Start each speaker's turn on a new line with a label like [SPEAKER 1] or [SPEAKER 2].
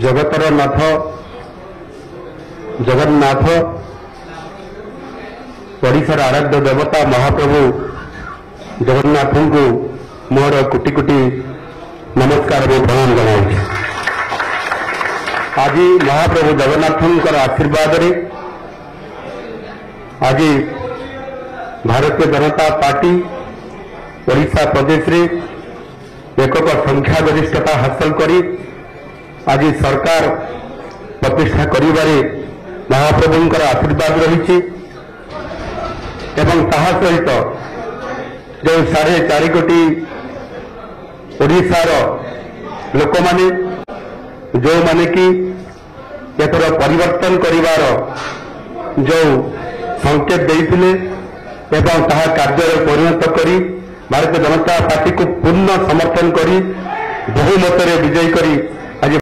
[SPEAKER 1] जगतर नाथ जगन्नाथ ओडिशार आराध्य देवता महाप्रभु जगन्नाथ को मोर कोटि कोटि नमस्कार और प्रणाम जनाऊँ। आज महाप्रभु जगन्नाथ आशीर्वाद रे आज भारतीय जनता पार्टी ओडिशा प्रदेश रे एकक संख्या गरिष्ठता हासिल करी आज सरकार प्रतिष्ठा करिबारे महाप्रभुंकर आशीर्वाद रही एवं ताहा सहित जो 4.5 कोटी ओडिशार लोक माने जो माने कि एतर परिवर्तन करिवार जो संकेत देइथिले एवं ताहा कार्य परिणत करी भारतीय जनता पार्टी को पूर्ण समर्थन करी बहुमत विजयी करी